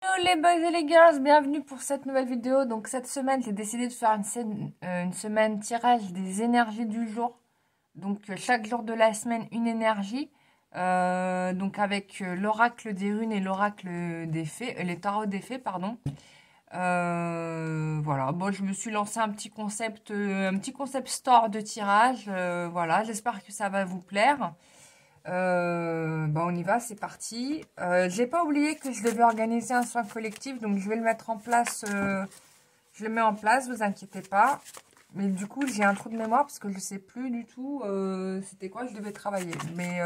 Hello les boys et les girls, bienvenue pour cette nouvelle vidéo. Donc cette semaine, j'ai décidé de faire une semaine tirage des énergies du jour. Donc chaque jour de la semaine, une énergie. Donc avec l'oracle des runes et l'oracle des fées, les tarots des fées, pardon. Voilà, bon, je me suis lancé un petit concept store de tirage. Voilà, j'espère que ça va vous plaire. Bah on y va, c'est parti. J'ai pas oublié que je devais organiser un soin collectif, donc je vais le mettre en place. Je le mets en place, vous inquiétez pas. Mais du coup, j'ai un trou de mémoire parce que je sais plus du tout c'était quoi je devais travailler. Mais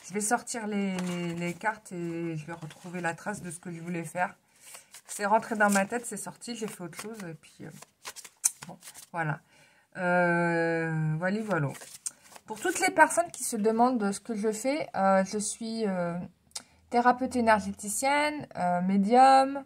je vais sortir les cartes et je vais retrouver la trace de ce que je voulais faire. C'est rentré dans ma tête, c'est sorti, j'ai fait autre chose. Et puis, bon, voilà. Voilà. Pour toutes les personnes qui se demandent de ce que je fais, je suis thérapeute énergéticienne, médium,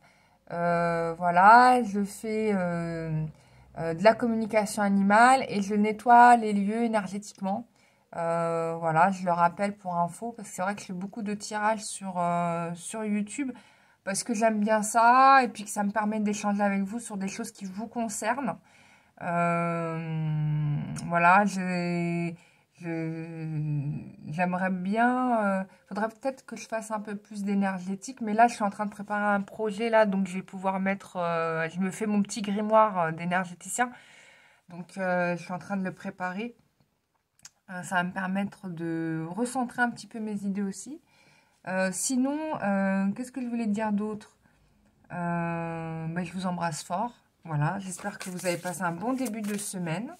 voilà, je fais de la communication animale et je nettoie les lieux énergétiquement. Voilà, je le rappelle pour info, parce que c'est vrai que je fais beaucoup de tirages sur YouTube, parce que j'aime bien ça, et puis que ça me permet d'échanger avec vous sur des choses qui vous concernent. Voilà, j'aimerais bien... faudrait peut-être que je fasse un peu plus d'énergétique, mais là, je suis en train de préparer un projet, là, donc je vais pouvoir mettre... je me fais mon petit grimoire d'énergéticien, donc je suis en train de le préparer. Ça va me permettre de recentrer un petit peu mes idées aussi. Sinon, qu'est-ce que je voulais dire d'autre? Bah, je vous embrasse fort. Voilà, j'espère que vous avez passé un bon début de semaine.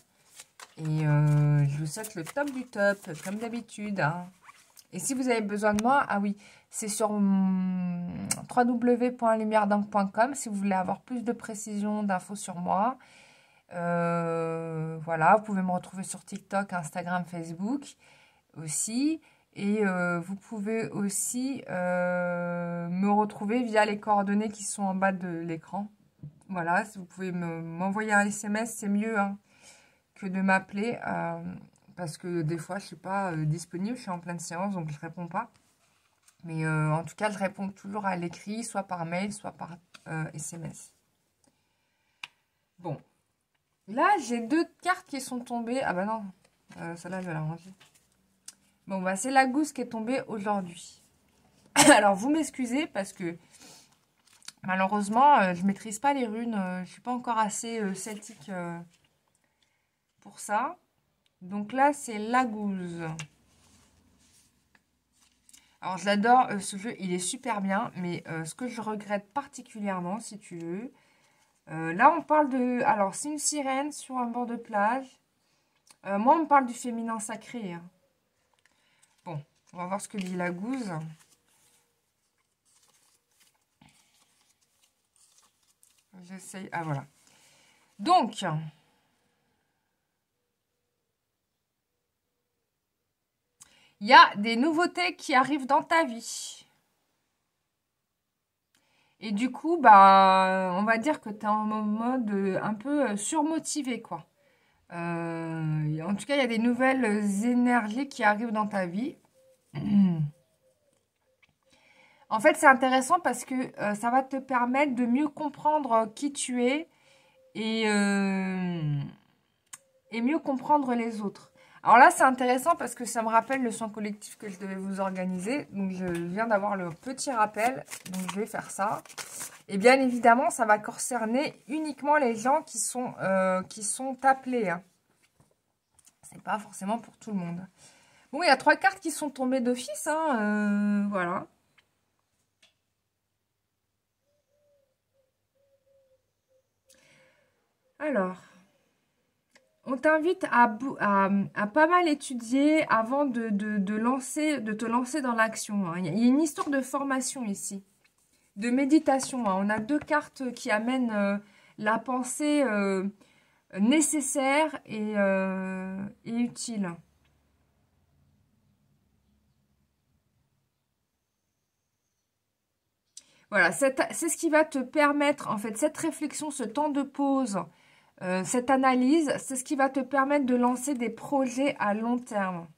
Et je vous souhaite le top du top, comme d'habitude. Hein. Et si vous avez besoin de moi, ah oui, c'est sur www.lumièredingue.com si vous voulez avoir plus de précision, d'infos sur moi. Voilà, vous pouvez me retrouver sur TikTok, Instagram, Facebook aussi. Et vous pouvez aussi me retrouver via les coordonnées qui sont en bas de l'écran. Voilà, si vous pouvez m'envoyer un SMS, c'est mieux hein, que de m'appeler. Parce que des fois, je ne suis pas disponible, je suis en pleine séance, donc je ne réponds pas. Mais en tout cas, je réponds toujours à l'écrit, soit par mail, soit par SMS. Bon. Là, j'ai deux cartes qui sont tombées. Ah bah non, celle-là, je vais la ranger. Bon, bah c'est la gousse qui est tombée aujourd'hui. Alors, vous m'excusez parce que malheureusement, je maîtrise pas les runes. Je suis pas encore assez celtique pour ça. Donc là, c'est la gousse. Alors, je l'adore, ce jeu, il est super bien. Mais ce que je regrette particulièrement, si tu veux... là, on parle de... Alors, c'est une sirène sur un bord de plage. Moi, on me parle du féminin sacré. Hein. Bon, on va voir ce que dit la gousse. J'essaye... Ah, voilà. Donc... il y a des nouveautés qui arrivent dans ta vie. Et du coup, bah, on va dire que tu es en mode un peu surmotivé, quoi. En tout cas, il y a des nouvelles énergies qui arrivent dans ta vie. En fait, c'est intéressant parce que ça va te permettre de mieux comprendre qui tu es et mieux comprendre les autres. Alors là, c'est intéressant parce que ça me rappelle le soin collectif que je devais vous organiser. Donc, je viens d'avoir le petit rappel. Donc, je vais faire ça. Et bien évidemment, ça va concerner uniquement les gens qui sont appelés. Hein. C'est pas forcément pour tout le monde. Bon, il y a 3 cartes qui sont tombées d'office. Hein, voilà. Alors... on t'invite à pas mal étudier avant de te lancer dans l'action. Hein. Il y a une histoire de formation ici, de méditation. Hein. On a 2 cartes qui amènent la pensée nécessaire et utile. Voilà, c'est ce qui va te permettre, en fait, cette réflexion, ce temps de pause, cette analyse, c'est ce qui va te permettre de lancer des projets à long terme.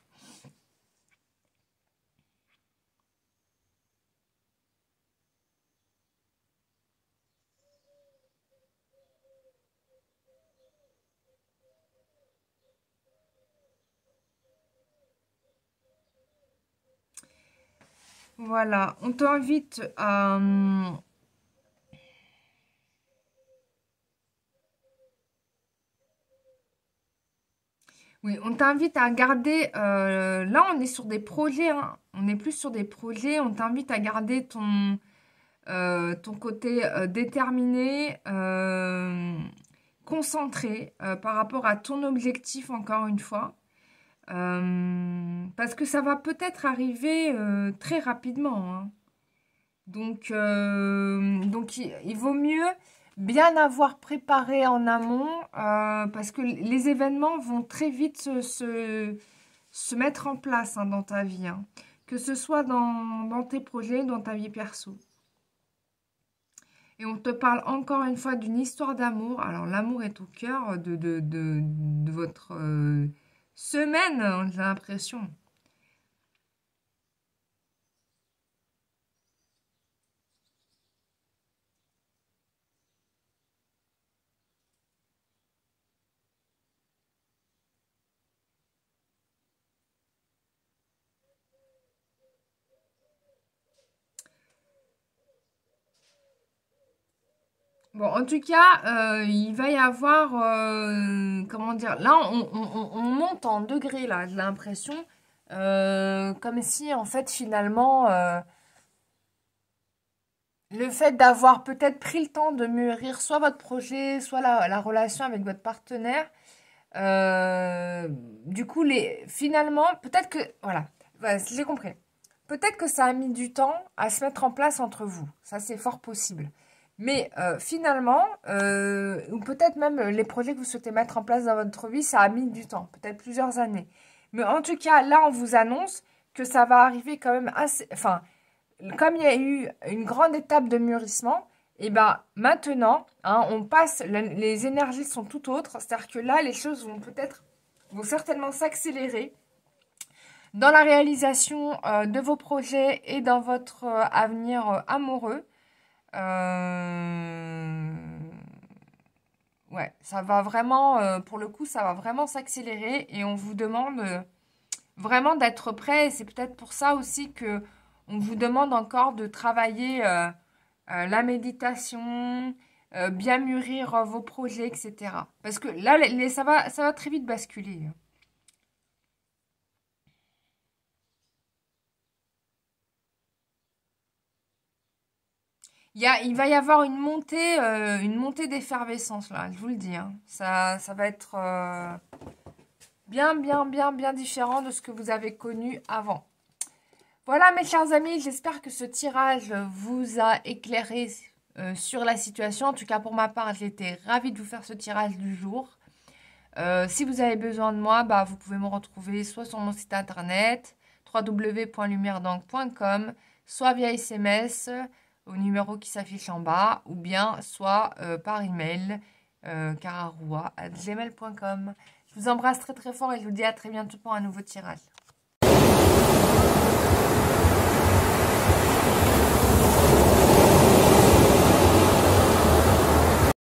Voilà, on t'invite à... Oui, on t'invite à garder... là, on est sur des projets, hein. On est plus sur des projets. On t'invite à garder ton côté déterminé, concentré par rapport à ton objectif, encore une fois. Parce que ça va peut-être arriver très rapidement, hein. Donc il vaut mieux bien avoir préparé en amont parce que les événements vont très vite se mettre en place hein, dans ta vie, hein. Que ce soit dans tes projets, dans ta vie perso. Et on te parle encore une fois d'une histoire d'amour. Alors l'amour est au cœur de votre semaine, hein, j'ai l'impression. Bon, en tout cas, il va y avoir, comment dire, là, on monte en degrés, là, j'ai l'impression, comme si, en fait, finalement, le fait d'avoir peut-être pris le temps de mûrir soit votre projet, soit la relation avec votre partenaire, du coup, finalement, peut-être que, voilà, j'ai compris. Peut-être que ça a mis du temps à se mettre en place entre vous. Ça, c'est fort possible. Mais finalement, ou peut-être même les projets que vous souhaitez mettre en place dans votre vie, ça a mis du temps, peut-être plusieurs années. Mais en tout cas, là, on vous annonce que ça va arriver quand même assez... Enfin, comme il y a eu une grande étape de mûrissement, et ben maintenant, hein, on passe, les énergies sont tout autres. C'est-à-dire que là, les choses vont certainement s'accélérer dans la réalisation de vos projets et dans votre avenir amoureux. Euh, Ouais, ça va vraiment, pour le coup, ça va vraiment s'accélérer et on vous demande vraiment d'être prêt. Et c'est peut-être pour ça aussi que on vous demande encore de travailler la méditation, bien mûrir vos projets, etc. Parce que là, ça va très vite basculer. Il va y avoir une montée d'effervescence là, je vous le dis, hein. Ça va être bien, bien, bien, bien différent de ce que vous avez connu avant. Voilà mes chers amis, j'espère que ce tirage vous a éclairé sur la situation. En tout cas pour ma part, j'étais ravie de vous faire ce tirage du jour. Si vous avez besoin de moi, bah, vous pouvez me retrouver soit sur mon site internet www.lumieredangue.com, soit via SMS au numéro qui s'affiche en bas, ou bien soit par email cararoua@gmail.com. Je vous embrasse très très fort et je vous dis à très bientôt pour un nouveau tirage.